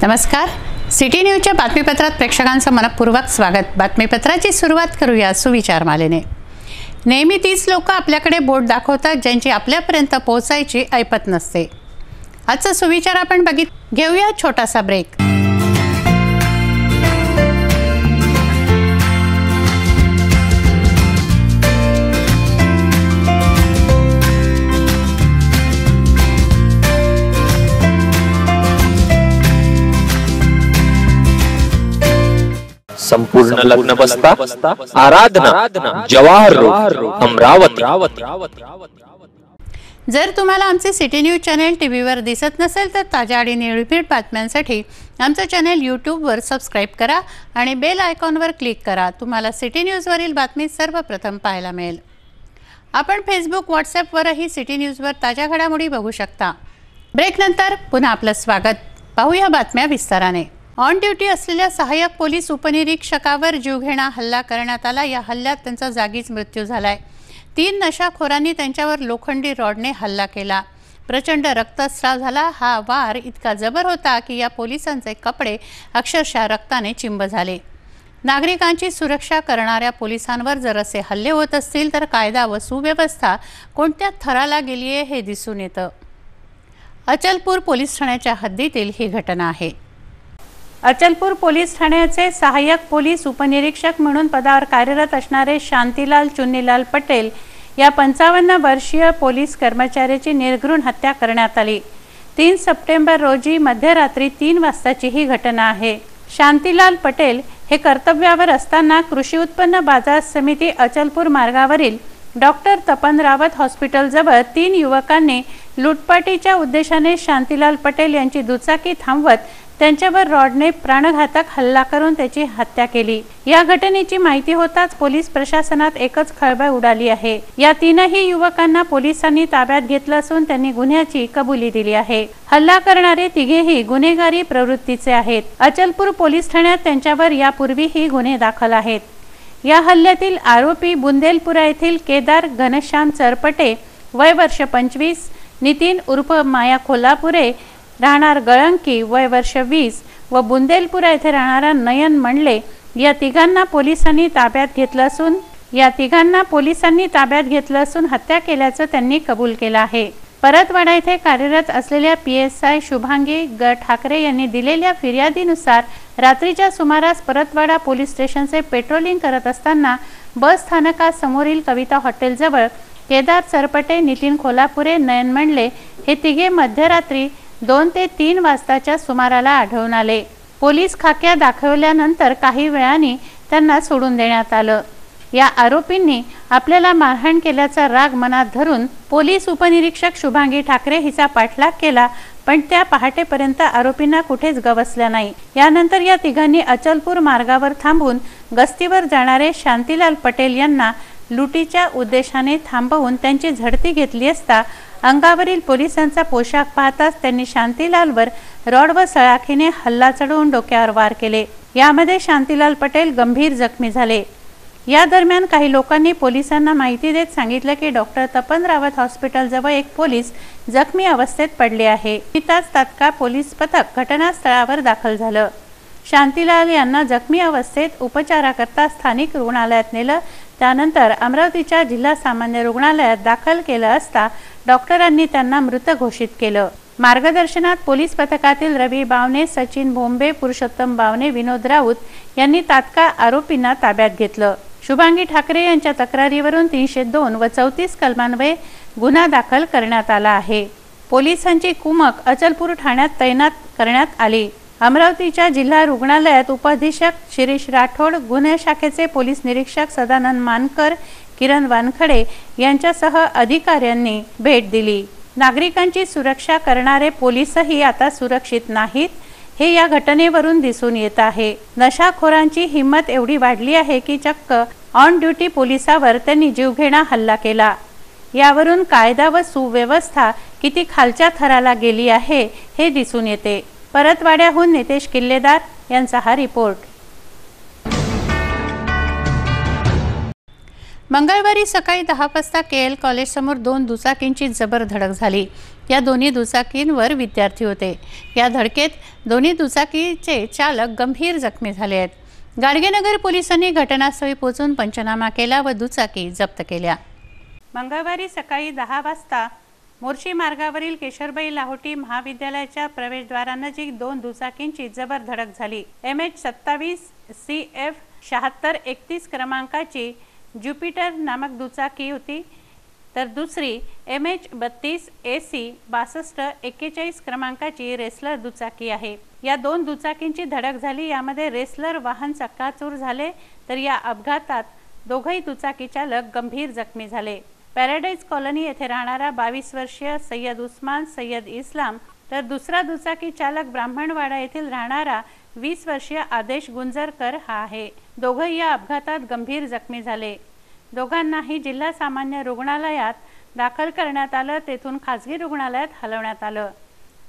नमस्कार. सिटी न्यूजच्या बातमीपत्रात प्रेक्षकांचं मनपूर्वक स्वागत. बातमीपत्राची सुरुवात करूया सुविचार मालेने. नेहमी तीच लोक आपल्याकडे बोट दाखवतात ज्यांची आपल्यापर्यंत पोहोचायची ऐपत नसते. आजचा सुविचार आपण घेऊया छोटासा ब्रेक. संपूर्ण लग्न बसता आराधना जवाहर रोड अमरावती. जर तुम्हाला आमचे सिटी न्यूज चॅनल टीव्हीवर दिसत नसेल तर ताज्या आणि निर्भीड बातम्यांसाठी आमचं चॅनल यूट्यूबवर सबस्क्राइब करा आणि बेल आयकॉनवर क्लिक करा. तुम्हाला सिटी न्यूजवरील बातमी सर्वप्रथम पाहायला मिळेल. आपण फेसबुक व्हॉट्सॲपवरही सिटी न्यूजवर ताज्या घडामोडी बघू शकता. ब्रेकनंतर पुन्हा आपलं स्वागत. पाहूया बातम्या विस्ताराने. ऑन ड्युटी असलेल्या सहाय्यक पोलीस उपनिरीक्षकावर जीवघेणा हल्ला करण्यात आला. या हल्ल्यात त्यांचा जागीच मृत्यू झालाय. 3 नशाखोरांनी त्यांच्यावर लोखंडी रॉडने हल्ला केला. प्रचंड रक्तस्राव झाला. हा वार इतका जबर होता की या पोलिसांचे कपडे अक्षरशः रक्ताने चिंब झाले. नागरिकांची सुरक्षा करणाऱ्या पोलिसांवर जर असे हल्ले होत असतील तर कायदा व सुव्यवस्था कोणत्या थराला गेली आहे हे दिसून येतं. अचलपूर पोलीस ठाण्याच्या हद्दीतील ही घटना आहे. अचलपूर पोलीस ठाण्याचे सहाय्यक पोलीस उपनिरीक्षक म्हणून पदावर कार्यरत असणारे शांतीलाल चुन्नीलाल पटेल या 55 वर्षीय पोलीस कर्मचाऱ्याची निर्घृण हत्या करण्यात आली. 3 सप्टेंबर रोजी मध्यरात्री 3 वाजताची ही घटना आहे. शांतीलाल पटेल हे कर्तव्यावर असताना कृषी उत्पन्न बाजार समिती अचलपूर मार्गावरील डॉक्टर तपन रावत हॉस्पिटलजवळ 3 युवकांनी लुटपाटीच्या उद्देशाने शांतीलाल पटेल यांची दुचाकी थांबवत त्यांच्यावर रॉडने प्राणघातक हल्ला करून त्याची हत्या केली. या घटनेची माहिती होताच पोलीस प्रशासनात एकच खळबळ उडाली आहे. या 3ही युवकांना पोलिसांनी ताब्यात घेतलं असून त्यांनी गुन्ह्याची कबुली दिली आहे. हल्ला करणारे तिघेही गुन्हेगारी प्रवृत्तीचे आहेत. अचलपूर पोलीस ठाण्यात त्यांच्यावर यापूर्वीही गुन्हे दाखल आहेत. या हल्ल्यातील आरोपी बुंदेलपुरा येथील केदार घनश्याम चरपटे वय वर्ष 25, नितीन उर्फ माया कोल्हापुरे राहणार गळंकी वय वर्ष 20 व बुंदेलपुरा येथे राहणारा नयन मंडले या तिघांना पोलिसांनी ताब्यात घेतलं असून हत्या केल्याचं त्यांनी कबूल केलं आहे. परतवाडा येथे कार्यरत असलेल्या PSI शुभांगी ठाकरे यांनी दिलेल्या फिर्यादीनुसार रात्रीच्या सुमारास परतवाडा पोलीस स्टेशनचे पेट्रोलिंग करत असताना बस स्थानकासमोरील कविता हॉटेलजवळ केदार चरपटे, नितीन कोल्हापुरे, नयन मंडले हे तिघे मध्यरात्री 2 ते 3 वाजताच्या सुमाराला आढळून आले. पोलीस खाक्या दाखवल्यानंतर काही वेळाने त्यांना सोडून देण्यात आलं. या आरोपींनी आपल्याला मारहाण केल्याचा राग मनात धरून पोलीस उपनिरीक्षक शुभांगी ठाकरे हिचा पाठलाग केला, पण त्या पहाटेपर्यंत आरोपींना कुठेच गवसल्या नाही. यानंतर या तिघांनी अचलपूर मार्गावर थांबून गस्तीवर जाणारे शांतीलाल पटेल यांना लुटीच्या उद्देशाने थांबवून त्यांची झडती घेतली असता अंगावरील पोलिसांचा पोशाख पाहताच त्यांनी शांतीलालवर रॉड व सळाखीने हल्ला चढवून डोक्यावर वार केले. यामध्ये शांतीलाल पटेल गंभीर जखमी झाले. या दरम्यान काही लोकांनी पोलिसांना माहिती देत सांगितलं की डॉक्टर तपन रावत हॉस्पिटलजवळ एक पोलीस जखमी अवस्थेत पडले आहे. तिथंच तात्काळ पोलीस पथक घटनास्थळावर दाखल झालं. शांतीलाल यांना जखमी अवस्थेत उपचाराकरता स्थानिक रुग्णालयात नेलं. त्यानंतर अमरावतीच्या जिल्हा सामान्य रुग्णालयात दाखल केलं असता डॉक्टरांनी त्यांना मृत घोषित केलं. मार्गदर्शनात पोलीस पथकातील रवी बावणे, सचिन भोंबे, पुरुषोत्तम बावणे, विनोद राऊत यांनी तात्काळ आरोपींना ताब्यात घेतलं. शुभांगी ठाकरे यांच्या तक्रारीवरून 302 व 34 कलमान्वये गुन्हा दाखल करण्यात आला आहे. पोलिसांची कुमक अचलपूर ठाण्यात तैनात करण्यात आली. अमरावतीच्या जिल्हा रुग्णालयात उपअधीक्षक शिरीष राठोड, गुन्हे शाखेचे पोलीस निरीक्षक सदानंद मानकर, किरण वानखडे यांच्यासह अधिकाऱ्यांनी भेट दिली. नागरिकांची सुरक्षा करणारे पोलीसही आता सुरक्षित नाहीत हे या घटनेवरून दिसून येत आहे. नशाखोरांची हिंमत एवढी वाढली आहे की चक्क ऑन ड्युटी पोलिसावर त्यांनी जीवघेणा हल्ला केला. यावरून कायदा व सुव्यवस्था किती खालच्या थराला गेली आहे हे दिसून येते. परतवाड्याहून नितेश किल्लेदार यांचा हा रिपोर्ट. मंगळवारी सकाळी 10 वाजता KL कॉलेजसमोर 2 दुचाकींची जबर धडक झाली। या दोन्ही दुचाकींवर विद्यार्थी होते। या धडकेत दोन्ही दुचाकीचे चालक गंभीर जखमी झाले आहेत। गाडगेनगर पोलिसांनी घटनास्थळी पोहोचून पंचनामा केला व दुचाकी जप्त केल्या। मंगळवारी सकाळी 10 वाजता मोर्शी मार्गावरील केशरबाई लाहोटी महाविद्यालयाच्या प्रवेशद्वारानजीक 2 दुचाकींची जबर धडक झाली। MH27 CF 7631 क्रमांकाची ज्युपिटर नामक दुचाकी होती, तर दुसरी MH32 AC 6241 क्रमांकाची रेसलर दुचाकी आहे। या 2 दुचाकींची धडक झाली। यामध्ये रेसलर वाहन चक्काचूर झाले, तर या अपघातात दोघही दुचाकी चालक गंभीर जखमी झाले। पॅराडाईज कॉलनी येथे राहणारा 22 वर्षीय सय्यद उस्मान सय्यद इस्लाम, तर दुसरा दुचाकी चालक ब्राह्मणवाडा येथील राहणारा 20 वर्षीय आदेश गुंजरकर हा आहे। दोघे या अपघातात गंभीर जखमी झाले। दोघांनाही जिल्हा सामान्य रुग्णालयात दाखल करण्यात आलं, तेथून खासगी रुग्णालयात हलवण्यात आलं।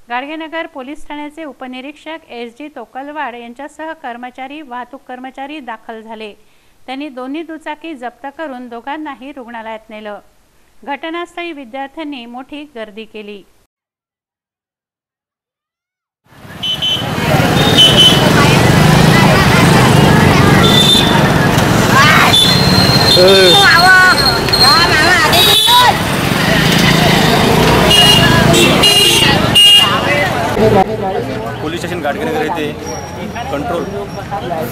गाडगेनगर पोलीस ठाण्याचे उपनिरीक्षक SG तोकलवाड यांच्यासह कर्मचारी वाहतूक कर्मचारी दाखल झाले। त्यांनी दोन्ही दुचाकी जप्त करून दोघांनाही रुग्णालयात नेलं। घटनास्थळी विद्यार्थ्यांनी मोठी गर्दी केली। पोलीस स्टेशन गाडगेनगर येथे कंट्रोल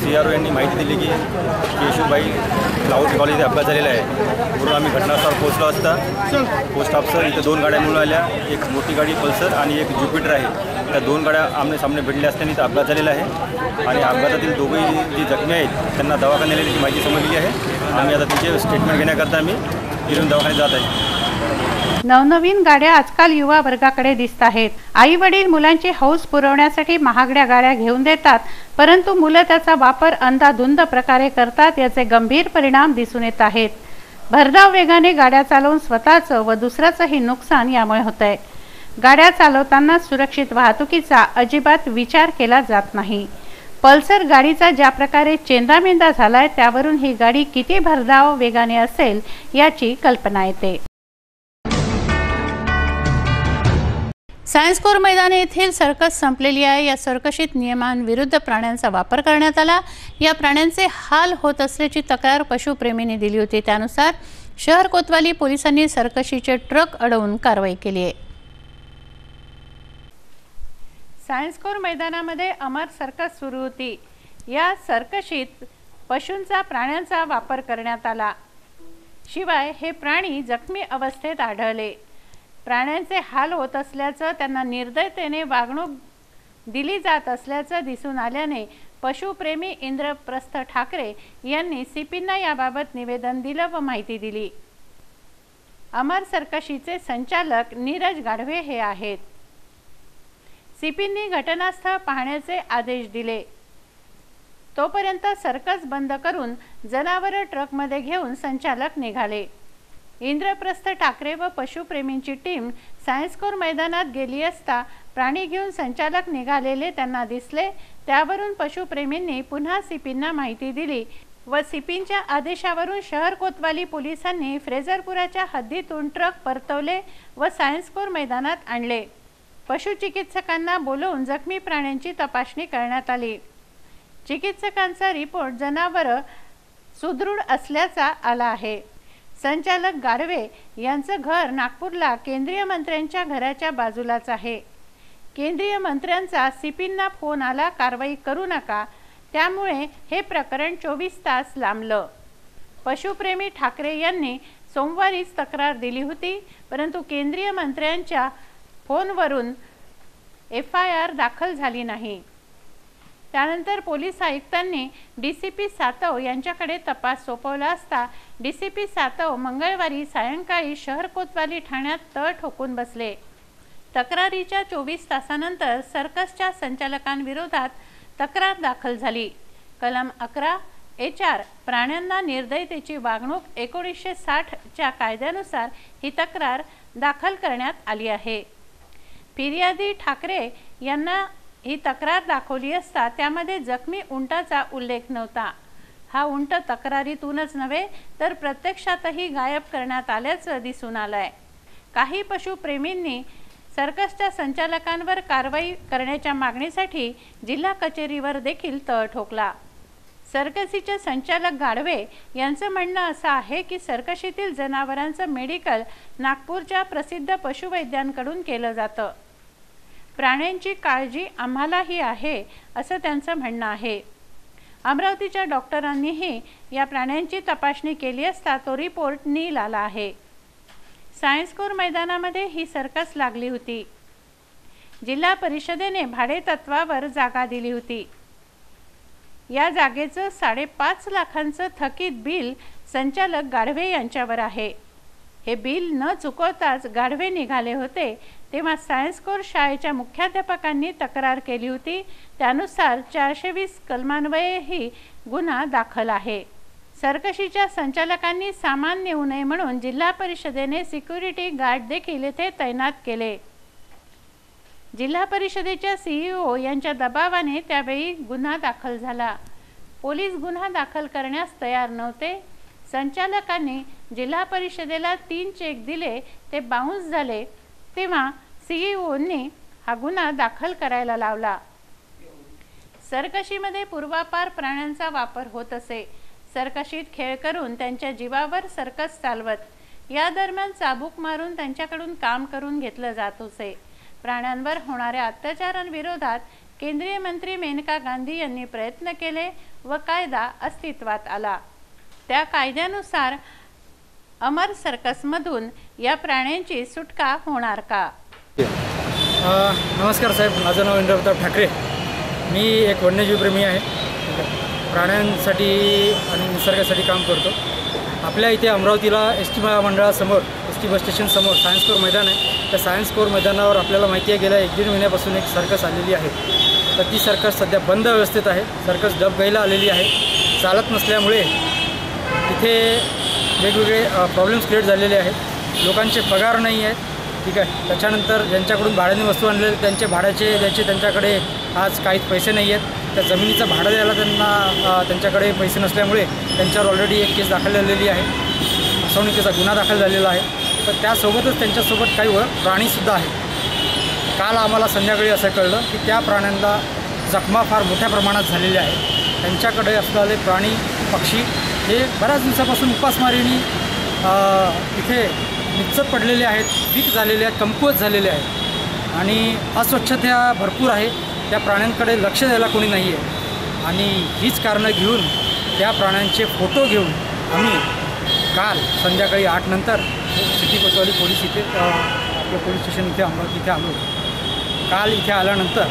CRO यांनी माहिती दिली की केशूबाई लाहोटी कॉलेज अपघात झालेला आहे। म्हणून आम्ही घटनास्थळावर पोहोचलो असता पोस्ट ऑफिसर इथे 2 गाड्या मिळून आल्या, एक मोठी गाडी पल्सर आणि एक ज्युपिटर आहे। त्या 2 गाड्या आमने सामने भिडल्या असताना इथं अपघात झालेला आहे आणि अपघातातील दोघेही जी जखमी आहेत त्यांना दवाखान्यात नेल्याची माहिती समजली आहे। आम्ही आता तिचे स्टेटमेंट घेण्याकरता आम्ही इरून दवाखान्यात जात आहे। नवनवीन गाड्या आजकाल युवा वर्गाकडे दिसत आहेत। आई वडील मुलांची हौस पुरवण्यासाठी महागड्या गाड्या घेऊन देतात, परंतु मुलं त्याचा वापर अंधाधुंद प्रकारे करतात। याचे गंभीर परिणाम दिसून येत आहेत। भरधाव वेगाने गाड्या चालवून स्वतःचं व दुसऱ्याचंही नुकसान यामुळे होतंय। गाड्या चालवताना सुरक्षित वाहतुकीचा अजिबात विचार केला जात नाही। पल्सर गाडीचा ज्या प्रकारे चेंदामेंदा झालाय, त्यावरून ही गाडी किती भरधाव वेगाने असेल याची कल्पना येते। सायन्स कोर मैदान येथील सर्कस संपलेली आहे। या सर्कशीत नियमांविरुद्ध प्राण्यांचा वापर करण्यात आला। या प्राण्यांचे हाल होत असल्याची तक्रार पशुप्रेमींनी दिली होती। त्यानुसार शहर कोतवाली पोलिसांनी सर्कशीचे ट्रक अडवून कारवाई केली आहे। सायन्स कोर मैदानामध्ये अमर सर्कस सुरू होती। या सर्कशीत पशूंचा प्राण्यांचा वापर करण्यात आला। शिवाय हे प्राणी जखमी अवस्थेत आढळले। प्राण्यांचे हाल होत असल्याचं, त्यांना निर्दयतेने वागणूक दिली जात असल्याचं दिसून आल्याने पशुप्रेमी इंद्रप्रस्थ ठाकरे यांनी CPंना याबाबत निवेदन दिलं व माहिती दिली। अमर सर्कशीचे संचालक नीरज गाढवे हे आहेत। CPंनी घटनास्थळ पाहण्याचे आदेश दिले। तोपर्यंत सर्कस बंद करून जनावरं ट्रकमध्ये घेऊन संचालक निघाले। इंद्रप्रस्थ ठाकरे व पशुप्रेमींची टीम सायन्स कोर मैदानात गेली असता प्राणी घेऊन संचालक निघालेले त्यांना दिसले। त्यावरून पशुप्रेमींनी पुन्हा CPंना माहिती दिली व CPंच्या आदेशावरून शहर कोतवाली पोलिसांनी फ्रेझरपुराच्या हद्दीतून ट्रक परतवले व सायन्स कोर मैदानात आणले। पशुचिकित्सकांना बोलवून जखमी प्राण्यांची तपासणी करण्यात आली। चिकित्सकांचा रिपोर्ट जनावरं सुदृढ असल्याचा आला आहे। संचालक गाढवे यांचं घर नागपूरला केंद्रीय मंत्र्यांच्या घराच्या बाजूलाच आहे। केंद्रीय मंत्र्यांचा CPंना फोन आला, कारवाई करू नका, त्यामुळे हे प्रकरण 24 तास लांबलं। पशुप्रेमी ठाकरे यांनी सोमवारीच तक्रार दिली होती, परंतु केंद्रीय मंत्र्यांच्या फोनवरून FIR दाखल झाली नाही। त्यानंतर पोलीस आयुक्तांनी DCP सातव यांच्याकडे तपास सोपवला असता DCP सातव मंगळवारी सायंकाळी शहर कोतवाली ठाण्यात तळ ठोकून बसले। तक्रारीच्या 24 तासानंतर सर्कसच्या संचालकांविरोधात तक्रार दाखल झाली। कलम 11 HR प्राण्यांना निर्दयतेची वागणूक 1960च्या कायद्यानुसार ही तक्रार दाखल करण्यात आली आहे। फिर्यादी ठाकरे यांना ही तक्रार दाखवली असता त्यामध्ये जखमी उंटाचा उल्लेख नव्हता। हा उंट तक्रारीतूनच नव्हे तर प्रत्यक्षातही गायब करण्यात आल्याचं दिसून आलंय। काही पशुप्रेमींनी सर्कसच्या संचालकांवर कारवाई करण्याच्या मागणीसाठी जिल्हा कचेरीवर देखील तळ ठोकला। सर्कसीचे संचालक गाढवे यांचं म्हणणं असं आहे की सर्कशीतील जनावरांचं मेडिकल नागपूरच्या प्रसिद्ध पशुवैद्यांकडून केलं जातं। प्राण्यांची काळजी आम्हालाही आहे असं त्यांचं म्हणणं आहे। अमरावतीच्या डॉक्टरांनीही या प्राण्यांची तपासणी केली असता तो रिपोर्ट नील आला आहे। सायन्स कोर मैदानामध्ये ही सर्कस लागली होती। जिल्हा परिषदेने भाडेतत्वावर जागा दिली होती। या जागेचं 5.5 लाखांचं थकीत बिल संचालक गाढवे यांच्यावर आहे। हे बिल न चुकवताच गाढवे निघाले होते तेव्हा सायन्स कोर शाळेच्या मुख्याध्यापकांनी तक्रार केली होती। त्यानुसार 420 कलमान्वयेही गुन्हा दाखल आहे। सर्कशीच्या संचालकांनी सामान नेऊ नये म्हणून जिल्हा परिषदेने सिक्युरिटी गार्ड देखील येथे तैनात केले। जिल्हा परिषदेच्या CEO यांच्या दबावाने त्यावेळी गुन्हा दाखल झाला। पोलीस गुन्हा दाखल करण्यास तयार नव्हते। संचालकांनी जिल्हा परिषदेला 3 चेक दिले, ते बाउन्स झाले तेव्हा CEOंनी हा गुन्हा दाखल करायला लावला। सर्कशीमध्ये पूर्वापार प्राण्यांचा वापर होत असे। सर्कशीत खेळ करून त्यांच्या जीवावर सर्कस चालवत या दरम्यान चाबूक मारून त्यांच्याकडून काम करून घेतलं जात असे। प्राण्यांवर होणाऱ्या अत्याचारांविरोधात केंद्रीय मंत्री मेनका गांधी यांनी प्रयत्न केले व कायदा अस्तित्वात आला। त्या कायद्यानुसार अमर सर्कसमधून या प्राण्यांची सुटका होणार का? नमस्कार साहेब, माझं नाव इंद्रप्रताप ठाकरे। मी एक वन्यजीवप्रेमी आहे। प्राण्यांसाठी आणि निसर्गासाठी काम करतो। आपल्या इथे अमरावतीला ST महामंडळासमोर ST बस स्टेशनसमोर सायन्स कोर मैदान आहे। त्या सायन्स कोर मैदानावर आपल्याला माहिती आहे गेल्या 1-1.5 महिन्यापासून एक सर्कस आलेली आहे। तर ती सर्कस सध्या बंद अवस्थेत आहे। सर्कस डबघाईला आलेली आहे। चालत नसल्यामुळे इथे वेगवेगळे प्रॉब्लेम्स क्रिएट झालेले आहेत। लोकांचे पगार नाही आहेत, ठीक आहे। त्याच्यानंतर ज्यांच्याकडून भाड्याने वस्तू आणलेले त्यांचे भाड्याचे द्यायचे त्यांच्याकडे आज काहीच पैसे नाही आहेत। त्या जमिनीचं भाडं द्यायला त्यांच्याकडे पैसे नसल्यामुळे त्यांच्यावर ऑलरेडी एक केस दाखल झालेली आहे। फसवणुकीचा गुन्हा दाखल झालेला आहे। तर त्यासोबतच त्यांच्यासोबत काही प्राणीसुद्धा आहेत। काल आम्हाला संध्याकाळी असं कळलं की त्या प्राण्यांना जखमा फार मोठ्या प्रमाणात झालेल्या आहेत। त्यांच्याकडे असलेले प्राणी पक्षी हे बऱ्याच दिवसापासून उपासमारीने इथे निश्चित पडलेले आहेत, वीक झालेले आहेत, कमकुवत झालेले आहेत आणि अस्वच्छता भरपूर आहे। त्या प्राण्यांकडे लक्ष द्यायला कोणी नाही आहे आणि हीच कारणं घेऊन त्या प्राण्यांचे फोटो घेऊन आम्ही काल संध्याकाळी 8 नंतर सिटी कोतवाली पोलीस इथे आपलं पोलीस स्टेशन इथे अमरावती इथे आलो। काल इथे आल्यानंतर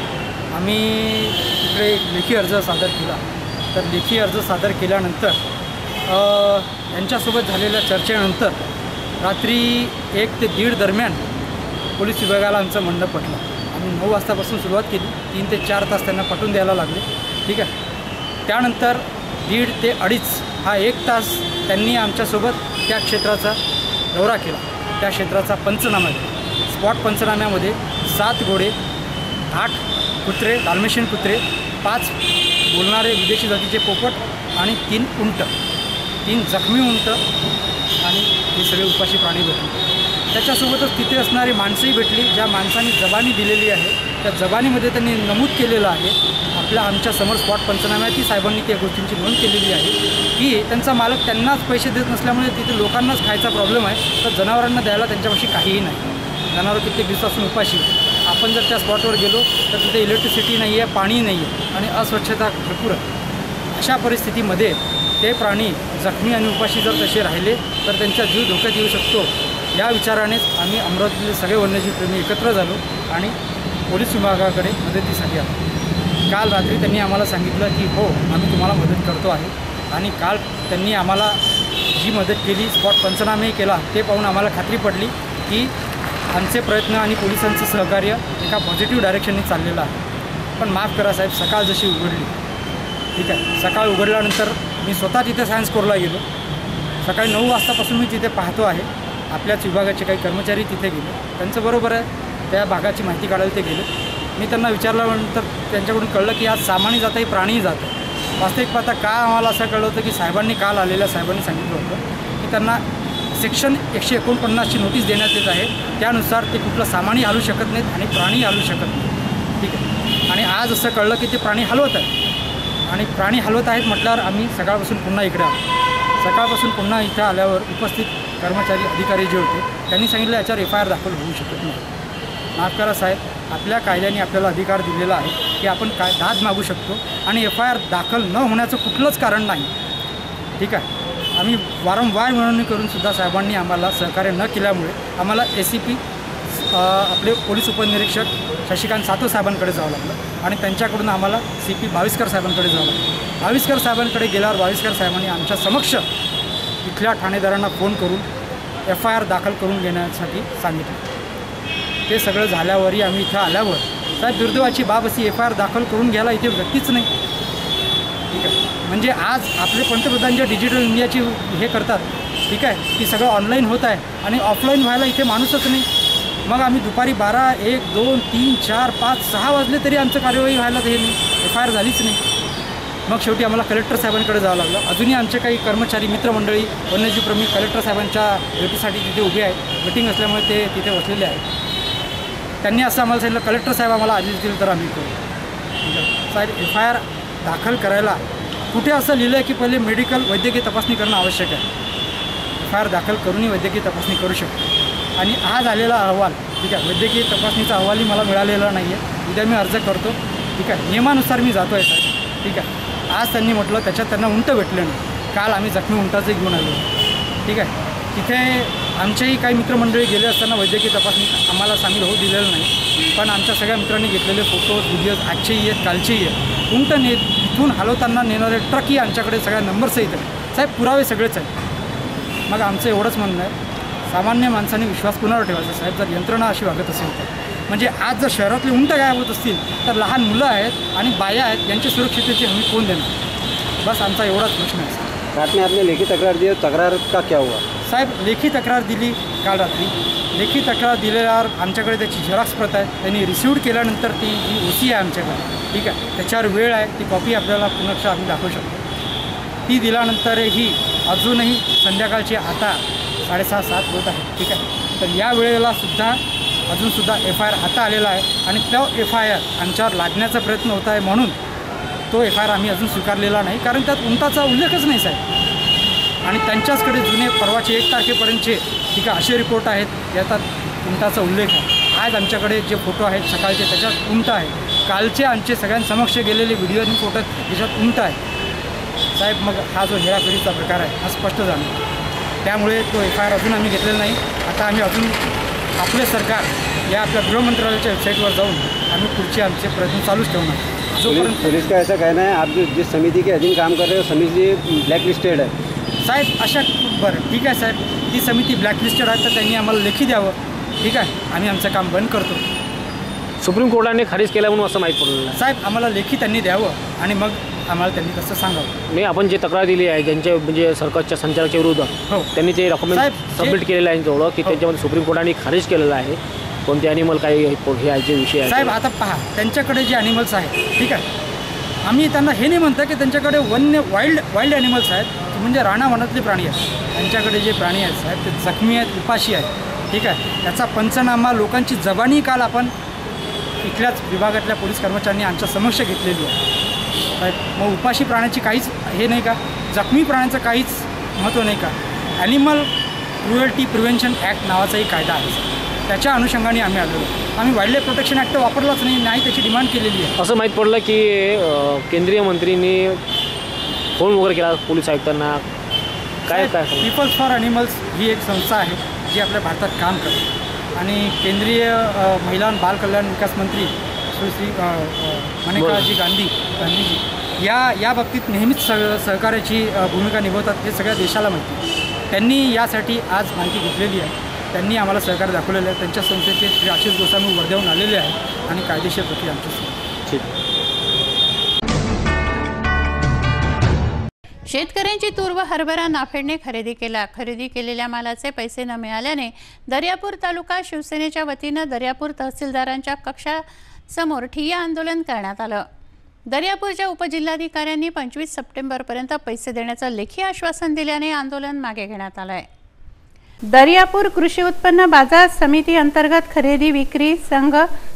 आम्ही इकडे लेखी अर्ज सादर केला। तर लेखी अर्ज सादर केल्यानंतर यांच्यासोबत झालेल्या चर्चेनंतर रात्री 1 ते 1:30 दरम्यान पोलीस विभागाला आमचं म्हणणं पटलं। आम्ही 9 वाजतापासून सुरुवात केली, 3 ते 4 तास त्यांना पाठवून द्यायला लागले, ठीक आहे। त्यानंतर 1.5 ते 2.5 हा 1 तास त्यांनी आमच्यासोबत त्या क्षेत्राचा दौरा केला। त्या क्षेत्राचा पंचनामा केला। स्पॉट पंचनाम्यामध्ये 7 घोडे, 8 कुत्रे, डाल्मेशियन कुत्रे, 5 बोलणारे विदेशी जातीचे पोपट आणि 3 उंट, 3 जखमी उंट आणि हे सगळे उपाशी प्राणी भेटले। त्याच्यासोबतच तिथे असणारी माणसंही भेटली, ज्या माणसांनी जबानी दिलेली आहे त्या जबानीमध्ये त्यांनी नमूद केलेलं आहे आमच्यासमोर स्पॉट पंचनाम्यातही साहेबांनी त्या गोष्टींची नोंद केलेली आहे की त्यांचा मालक त्यांनाच पैसे देत नसल्यामुळे तिथे लोकांनाच खायचा प्रॉब्लेम आहे। तर जनावरांना द्यायला त्यांच्यापाशी काहीही नाही। जनावरं कित्येक दिवसापासून उपाशी। आपण जर त्या स्पॉटवर गेलो तर तिथे इलेक्ट्रिसिटी नाही आहे, पाणी नाही आहे आणि अस्वच्छता भरपूर आहे। अशा परिस्थितीमध्ये ते प्राणी जखमी आणि उपाशी जर तसे राहिले तर त्यांचा जीव धोक्यात येऊ शकतो। या विचारानेच आम्ही अमरावतीतले सगळे वन्यजीवप्रेमी एकत्र झालो आणि पोलीस विभागाकडे मदतीसाठी आलो। काल रात्री त्यांनी आम्हाला सांगितलं की हो आम्ही तुम्हाला मदत करतो आहे आणि काल त्यांनी आम्हाला जी मदत केली, स्पॉट पंचनामे केला, ते पाहून आम्हाला खात्री पडली की आमचे प्रयत्न आणि पोलिसांचं सहकार्य एका पॉझिटिव्ह डायरेक्शनने चाललेलं आहे। पण माफ करा साहेब, सकाळ जशी उघडली, ठीक आहे, सकाळ उघडल्यानंतर मी स्वतः तिथे सायन्स कोरला गेलो। सकाळी 9 वाजतापासून मी तिथे पाहतो आहे। आपल्याच विभागाचे काही कर्मचारी तिथे गेले, त्यांचं बरोबर आहे, त्या भागाची माहिती काढायला ते गेले। मी त्यांना विचारल्यानंतर त्यांच्याकडून कळलं की आज सामान्य जात आहे, प्राणीही जात आहे। वास्तविक पाहता का आम्हाला असं कळलं होतं की साहेबांनी काल आलेल्या साहेबांनी सांगितलं होतं की त्यांना सेक्शन 149ची नोटीस देण्यात येत आहे, त्यानुसार ते कुठलं सामानही हलवू शकत नाहीत आणि प्राणी हलवू शकत नाहीत, ठीक आहे. आणि आज असं कळलं की ते प्राणी हलवत आहेत आणि प्राणी हलवत आहेत म्हटल्यावर आम्ही सकाळपासून पुन्हा इकडे आलो. सकाळपासून पुन्हा इथं आल्यावर उपस्थित कर्मचारी अधिकारी जे होते त्यांनी सांगितलं याच्यावर FIR दाखल होऊ शकत नाही. माफ करा साहेब, आपल्या कायद्याने आपल्याला अधिकार दिलेला आहे की आपण दाद मागू शकतो आणि FIR दाखल न होण्याचं कुठलंच कारण नाही, ठीक आहे. आम्ही वारंवार विनवणी करूनसुद्धा साहेबांनी आम्हाला सहकार्य न केल्यामुळे आम्हाला ACP आपले पोलीस उपनिरीक्षक शशिकांत सातव साहेबांकडे जावं लागलं आणि त्यांच्याकडून आम्हाला CP भाविस्कर साहेबांकडे जावं लागलं. भाविस्कर साहेबांकडे गेल्यावर भाविस्कर साहेबांनी आमच्या समक्ष इथल्या ठाणेदारांना फोन करून FIR दाखल करून घेण्यासाठी सांगितलं. ते सगळं झाल्यावरही आम्ही इथं आल्यावर साहेब दुर्दैवाची बाब अशी FIR दाखल करून घ्यायला इथे व्यक्तीच नाही, ठीक आहे. म्हणजे आज आपले पंतप्रधान जे डिजिटल इंडियाची हे करतात, ठीक आहे, ती सगळं ऑनलाईन होत आहे आणि ऑफलाईन व्हायला इथे माणूसच नाही. मग आम्ही दुपारी 12, 1, 2, 3, 4, 5, 6 वाजले तरी आमचं कार्यवाही व्हायला हे नाही, FIR झालीच नाही. मग शेवटी आम्हाला कलेक्टर साहेबांकडे जावं लागलं. अजूनही आमचे काही कर्मचारी मित्रमंडळी वन्यजीवप्रेमी कलेक्टर साहेबांच्या भेटीसाठी तिथे उभे आहेत. मीटिंग असल्यामुळे ते तिथे बसलेले आहेत. त्यांनी असं आम्हाला सांगितलं कलेक्टर साहेब आम्हाला आदेश दिले तर आम्ही करू. साहेब FIR दाखल करायला कुठे असं लिहिलं आहे की पहिले मेडिकल वैद्यकीय तपासणी करणं आवश्यक आहे. FIR दाखल करूनही वैद्यकीय तपासणी करू शकतो. आणि आज आलेला अहवाल, ठीक आहे, वैद्यकीय तपासणीचा अहवालही मला मिळालेला नाही आहे. उद्या मी अर्ज करतो, ठीक आहे. नियमानुसार मी जातो आहे साहेब, ठीक आहे. आज त्यांनी म्हटलं त्याच्यात त्यांना उंट भेटलं नाही. काल आम्ही जखमी उंटाचं घेऊन आलो, ठीक आहे. तिथे आमच्याही काही मित्रमंडळी गेले असताना वैद्यकीय तपासणी आम्हाला सामील होऊ दिलेलं नाही. पण आमच्या सगळ्या मित्रांनी घेतलेले फोटोज व्हिडिओज आजचेही आहेत, कालचेही आहेत. उंट इथून हलवताना नेणारे ट्रकही आमच्याकडे सगळ्या नंबरसहित आहेत साहेब, पुरावे सगळेच आहेत. मग आमचं एवढंच म्हणणं आहे, सामान्य माणसाने विश्वास कुणावर ठेवायचा साहेब जर यंत्रणा अशी वागत असेल तर. म्हणजे आज जर शहरातले उंट गायब होत असतील तर लहान मुलं आहेत आणि बाया आहेत, यांची सुरक्षिततेची हमी कोण देणार? बस आमचा एवढाच प्रश्न आहे. आपने आपने लेखी तक्रार दी, तक्रार का क्या हुआ? साहेब लेखी तक्रार दिली काल रात्री. लेखी तक्रार दिल्यावर आमच्याकडे त्याची झेरॉक्स प्रत आहे. त्यांनी रिसिव्ड केल्यानंतर ती OC आहे आमच्याकडे, ठीक आहे. त्याच्यावर वेळ आहे, ती कॉपी आपल्याला पुन्हा आम्ही दाखवू शकतो. ती दिल्यानंतरही अजूनही संध्याकाळची आता 6:30-7 होत आहे, ठीक आहे. तर या वेळेला सुद्धा अजूनसुद्धा FIR आता आलेला आहे आणि तो FIR आमच्यावर लादण्याचा प्रयत्न होत आहे. म्हणून तो FIR आम्ही अजून स्वीकारलेला नाही, कारण त्यात उंटाचा उल्लेखच नाही साहेब. आणि त्यांच्याचकडे जुने परवाचे 1 तारखेपर्यंतचे, ठीक आहे, असे रिपोर्ट आहेत याच्यात उंटाचा उल्लेख आहे. आज आमच्याकडे जे फोटो आहेत सकाळचे त्याच्यात उंट आहे. कालचे आमचे सगळ्यांसमक्ष गेलेले व्हिडिओ आणि फोटो त्याच्यात उंट आहे साहेब. मग हा जो हेराफेरीचा प्रकार आहे हा स्पष्ट झाला. त्यामुळे तो FIR अजून आम्ही घेतलेला नाही. आता आम्ही अजून आपले सरकार या आपल्या गृहमंत्रालयाच्या वेबसाईटवर जाऊन आम्ही पुढचे आमचे प्रयत्न चालूच ठेवणार. जोपर्यंत पुलिस का ऐसा कहना है आप जिस समिति के अधीन काम कर रहे हो समिति ब्लॅकलिस्टेड आहे साहेब. अशा बरं ठीक आहे साहेब, ती समिती ब्लॅकलिस्टेड आहे तर त्यांनी आम्हाला लेखी द्यावं, ठीक आहे. आम्ही आमचं काम बंद करतो. सुप्रीम कोर्टाने खारिज केलं म्हणून असं माहीत पडलं साहेब आम्हाला लेखी त्यांनी द्यावं आणि मग आम्हाला त्यांनी तसं सांगावं. मी आपण जे तक्रार दिली आहे ज्यांच्या म्हणजे सरकारच्या संचालकाच्या विरुद्ध, हो, त्यांनी ते डॉक्युमेंट साहेब, सबमिट केलेलं आहे जवळ की हो, त्याच्यामध्ये सुप्रीम कोर्टाने खारिज केलेलं आहे. कोणते ॲनिमल काही हे आहे जे विषय आहे साहेब. आता पहा त्यांच्याकडे जे ॲनिमल्स आहेत, ठीक आहे, आम्ही त्यांना हे नाही म्हणतो की त्यांच्याकडे वाईल्ड ॲनिमल्स आहेत, म्हणजे रानावनातले प्राणी आहेत. त्यांच्याकडे जे प्राणी आहेत साहेब ते जखमी आहेत, उपाशी आहेत, ठीक आहे. त्याचा पंचनामा लोकांची जबानी काल आपण इथल्याच विभागातल्या पोलीस कर्मचाऱ्यांनी आमच्या समक्ष घेतलेली आहे साहेब. मग उपाशी प्राण्याची काहीच हे नाही का, जखमी प्राण्याचं काहीच महत्त्व नाही का? ॲनिमल क्रुएल्टी प्रिव्हेन्शन ॲक्ट नावाचाही कायदा आहे, त्याच्या अनुषंगाने आम्ही आलो. आम्ही वाईल्ड लाईफ प्रोटेक्शन ॲक्ट वापरलाच नाही त्याची डिमांड केलेली आहे. असं माहीत पडलं की केंद्रीय मंत्रींनी फोन वगैरे केला पोलीस आयुक्तांना. काय पीपल्स फॉर ॲनिमल्स ही एक संस्था आहे जी आपल्या भारतात काम करते आणि केंद्रीय महिला आणि बाल कल्याण विकास मंत्री श्री मेनकाजी गांधीजी या बाबतीत नेहमीच सहकार्याची भूमिका निभवतात, हे सगळ्या देशाला माहिती. त्यांनी यासाठी आज माहिती घेतलेली आहे. त्यांनी आम्हाला सहकार्य दाखवलेलं आहे. त्यांच्या संस्थेचे श्री आशिष गोस्वामी वर्ध्याहून आलेले आहेत आणि कायदेशीर प्रक्रिया आमची. ठीक. शेतकऱ्यांची तूर व हरभरा नाफेडने खरेदी केला. खरेदी केलेल्या मालाचे पैसे न मिळाल्याने दर्यापूर तालुका शिवसेनेच्या वतीनं दर्यापूर तहसीलदारांच्या कक्षासमोर ठिय्या आंदोलन करण्यात आलं. दर्यापूरच्या उपजिल्हाधिकाऱ्यांनी 25 सप्टेंबरपर्यंत पैसे देण्याचं लेखी आश्वासन दिल्याने आंदोलन मागे घेण्यात आलं आहे. दर्यापूर कृषी उत्पन्न बाजार समिती अंतर्गत खरेदी विक्री संघ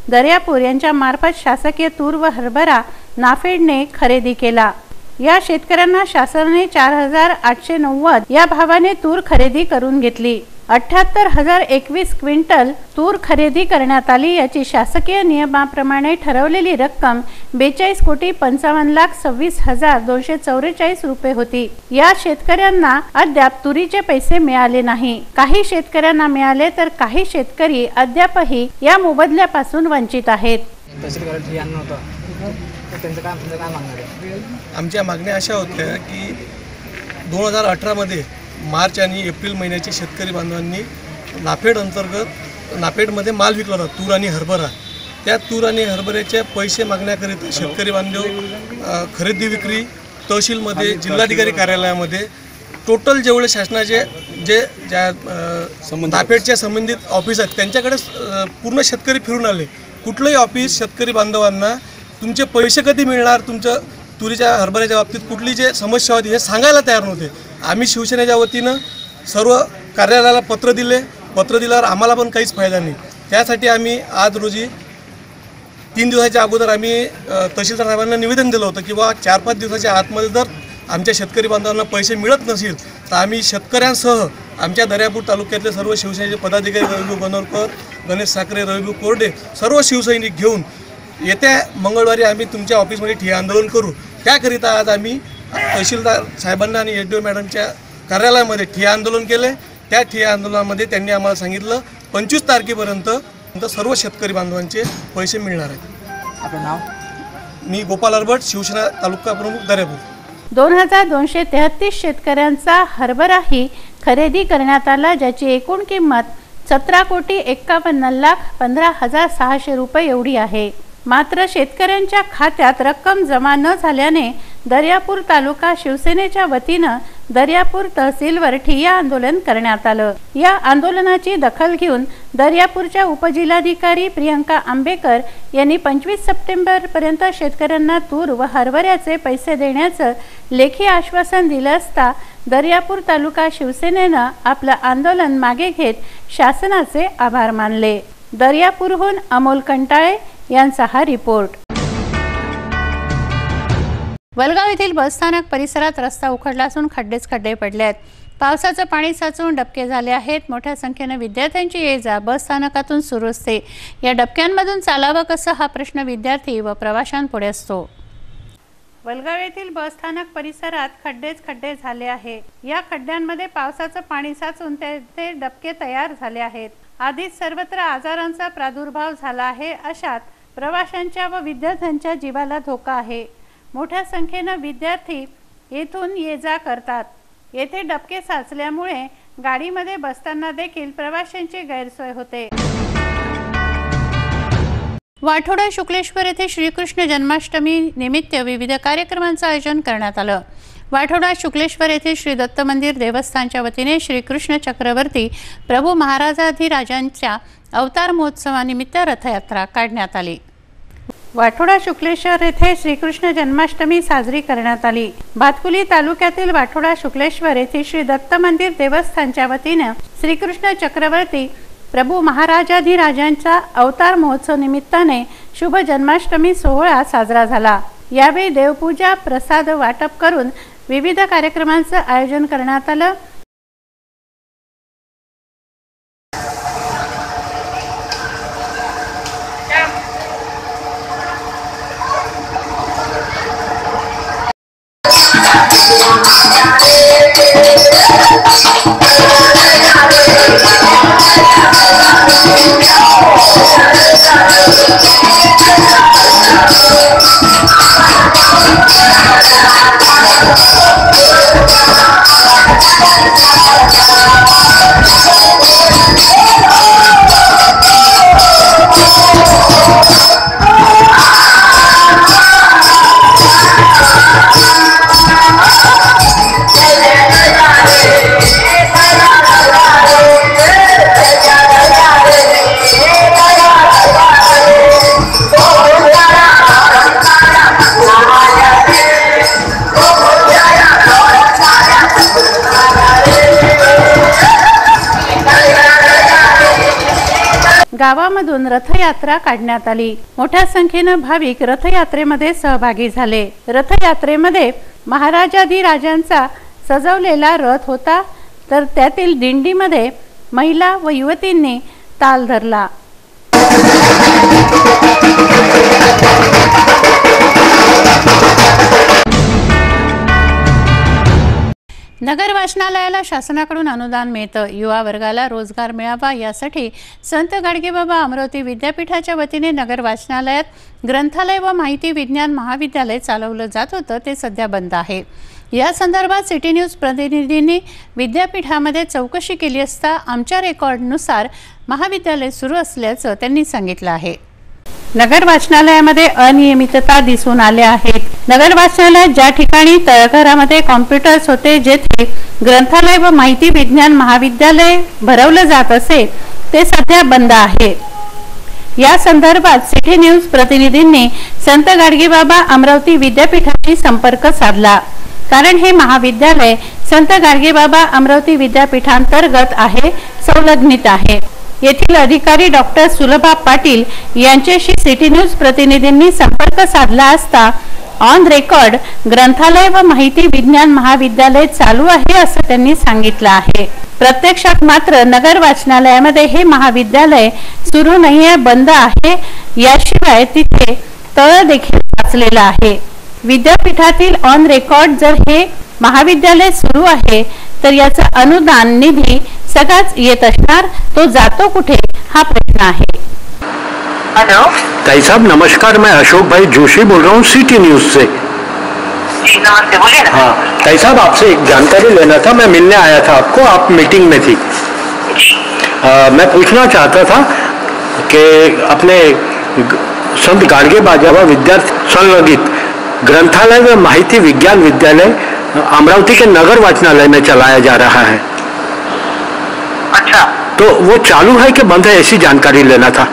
दर्यापूर यांच्या मार्फत शासकीय तूर व हरभरा नाफेडने खरेदी केला. या शेतकऱ्यांना शासनाने 4,890 या भावाने तूर खरेदी करून घेतली. 78,021 क्विंटल तूर खरेदी करण्यात आली. याची शासकीय नियमाप्रमाणे ठरवलेली रक्कम 42,55,26,244 रुपये होती. या शेतकऱ्यांना अद्याप तुरीचे पैसे मिळाले नाही. काही शेतकऱ्यांना मिळाले तर काही शेतकरी अद्यापही या मोबदल्यापासून वंचित आहेत. आमच्या मागण्या अशा होत्या की 2018मध्ये मार्च आणि एप्रिल महिन्याचे शेतकरी बांधवांनी नाफेड अंतर्गत नाफेडमध्ये माल विकला होता, तूर आणि हरभरा. त्या तूर आणि हरभऱ्याचे पैसे मागण्याकरिता शेतकरी बांधव खरेदी विक्री तहसीलमध्ये जिल्हाधिकारी कार्यालयामध्ये टोटल जेवढे शासनाचे ज्या नाफेडच्या संबंधित ऑफिस आहेत त्यांच्याकडे पूर्ण शेतकरी फिरून आले. कुठलंही ऑफिस शेतकरी बांधवांना तुमचे पैसे कधी मिळणार, तुमच्या तुरीच्या हरभऱ्याच्या बाबतीत कुठली जे समस्या होती हे सांगायला तयार नव्हते. आम्ही शिवसेनेच्या वतीनं सर्व कार्यालयाला पत्र दिल्यावर आम्हाला पण काहीच फायदा नाही. त्यासाठी आम्ही आज रोजी 3 दिवसाच्या अगोदर आम्ही तहसीलदार साहेबांना निवेदन दिलं होतं की 4-5 दिवसाच्या आतमध्ये जर आमच्या शेतकरी बांधवांना पैसे मिळत नसेल तर आम्ही शेतकऱ्यांसह आमच्या दर्यापूर तालुक्यातले सर्व शिवसेनेचे पदाधिकारी रविभाऊ बनोरकर, गणेश साखरे, रविभाऊ कोरडे सर्व शिवसैनिक घेऊन येत्या मंगळवारी आम्ही तुमच्या ऑफिसमध्ये ठिय्या आंदोलन करू. त्याकरिता आज आम्ही तहसीलदार साहेबांना आणि एसडीओ मॅडमच्या कार्यालयामध्ये ठिय्या आंदोलन केले. त्या ठिय्या आंदोलनामध्ये त्यांनी आम्हाला सांगितलं 25 तारखेपर्यंत सर्व शेतकरी बांधवांचे पैसे मिळणार आहेत. आपलं नाव? मी गोपाल अरबट, शिवसेना तालुका प्रमुख दर्यापूर. 2,233 शेतकऱ्यांचा हरभराही खरेदी करण्यात आला, ज्याची एकूण किंमत 17,51,15,600 रुपये एवढी आहे. मात्र शेतकऱ्यांच्या खात्यात रक्कम जमा न झाल्याने दर्यापूर तालुका शिवसेनेच्या वतीनं दर्यापूर तहसीलवर ठिय्या आंदोलन करण्यात आलं. या आंदोलनाची दखल घेऊन दर्यापूरच्या उपजिल्हाधिकारी प्रियंका आंबेकर यांनी 25 सप्टेंबरपर्यंत शेतकऱ्यांना तूर व हरभऱ्याचे पैसे देण्याचं लेखी आश्वासन दिलं असता दर्यापूर तालुका शिवसेनेनं आपलं आंदोलन मागे घेत शासनाचे आभार मानले. दर्यापूरहून अमोल कंटाळे यांचा हा रिपोर्ट. वलगाव येथील बसस्थानक परिसरात रस्ता उखडला असून खड्डे पडले आहेत. पावसाचं पाणी साचून डबके झाले आहेत. मोठ्या संख्येने विद्यार्थ्यांची ये-जा बसस्थानकातून सुरू असते. या डबक्यांमधून चालावं कसं हा प्रश्न विद्यार्थी व प्रवाशांपुढे असतो. वलगाव येथील बसस्थानक परिसरात खड्डे झाले आहे. या खड्ड्यांमध्ये पावसाचं पाणी साचून ते डबके तयार झाले आहेत. आधीच सर्वत्र आजारांचा प्रादुर्भाव झाला आहे. अशात प्रवाशांच्या व विद्यार्थ्यांच्या जीवाला धोका आहे. मोठ्या संख्येने विद्यार्थी येथून ये-जा करतात. येथे डबके साचल्यामुळे गाडीमध्ये बसताना देखील प्रवाशांची गैरसोय होते. वाठोडा शुक्लेश्वर येथे श्रीकृष्ण जन्माष्टमी निमित्त विविध कार्यक्रमांचे आयोजन करण्यात आलं. वाठोडा शुक्लेश्वर येथे श्री दत्त मंदिर देवस्थानच्या वतीने श्रीकृष्ण चक्रवर्ती प्रभू महाराजाधिराजांच्या अवतार महोत्सवानिमित्त रथयात्रा काढण्यात आली. वाठोडा शुक्लेश्वर येथे श्रीकृष्ण जन्माष्टमी साजरी करण्यात आली. भातकुली तालुक्यातील वाठोडा शुक्लेश्वर येथे श्री दत्त मंदिर देवस्थानच्या वतीने श्रीकृष्ण चक्रवर्ती प्रभू महाराजाधिराजांचा अवतार महोत्सव निमित्ताने शुभ जन्माष्टमी सोहळा साजरा झाला. यावेळी देवपूजा, प्रसाद वाटप करून विविध कार्यक्रमांचे आयोजन करण्यात आलं. गावामधून रथयात्रा काढण्यात आली। मोठ्या संख्येने भाविक रथयात्रेमध्ये सहभागी झाले। रथयात्रेमध्ये महाराजाधिराजांचा सजवलेला रथ होता, तर त्यातील दिंडीमध्ये महिला व युवतींनी ताल धरला। नगर वाचनालयाला शासनाकडून अनुदान मिळतं। युवा वर्गाला रोजगार मिळावा यासाठी संत गाडगेबाबा अमरावती विद्यापीठाच्या वतीने नगर वाचनालयात ग्रंथालय व माहिती विज्ञान महाविद्यालय चालवलं जात होतं, ते सध्या बंद आहे। या संदर्भात सिटी न्यूज प्रतिनिधींनी विद्यापीठामध्ये चौकशी केली असता आमच्या रेकॉर्डनुसार महाविद्यालय सुरू असल्याचं त्यांनी सांगितलं आहे। नगर वाचनालयामध्ये अनियमितता दिसून आल्या आहेत। नगर वाचनालयात ज्या ठिकाणी तळघरामध्ये कॉम्प्युटर्स होते, जेथे ग्रंथालय व माहिती विज्ञान महाविद्यालय भरवलं जात असे, ते सध्या बंद आहे। या संदर्भात सिटी न्यूज प्रतिनिधींनी संत गाडगेबाबा अमरावती विद्यापीठाशी संपर्क साधला, कारण हे महाविद्यालय संत गाडगेबाबा अमरावती विद्यापीठांतर्गत आहे, संलग्नित आहे। येथील अधिकारी डॉक्टर सुलभा पाटील यांच्याशी सिटी न्यूज प्रतिनिधींनी संपर्क साधला असता ऑन रेकॉर्ड ग्रंथालय व माहिती विज्ञान महाविद्यालय चालू आहे असं त्यांनी सांगितलं आहे। प्रत्यक्षात मात्र नगर वाचनालयामध्ये हे महाविद्यालय सुरू नाहीये, बंद आहे। याशिवाय तिथे तळ देखील वाचलेला आहे। विद्यापीठातील ऑन रेकॉर्ड जर हे महाविद्यालय सुरू आहे, तर याचा अनुदान निधी सगळाच येत असणार, तो जातो कुठे हा प्रश्न आहे। हेलो ताई साहब नमस्कार, मैं अशोक भाई जोशी बोल रहा हूँ सिटी न्यूज से। जी नमस्ते, बोलिए ना। हाँ ताई साहब, आपसे एक जानकारी लेना था, मैं मिलने आया था आपको, आप मीटिंग में थी। मैं पूछना चाहता था कि अपने संत गाडगेबाबा विद्यार्थी संलग्नित ग्रंथालय व माहिती विज्ञान विद्यालय अमरावती के नगर वाचनालय में चलाया जा रहा है। अच्छा, तो वो चालू है कि बंद है, ऐसी जानकारी लेना था।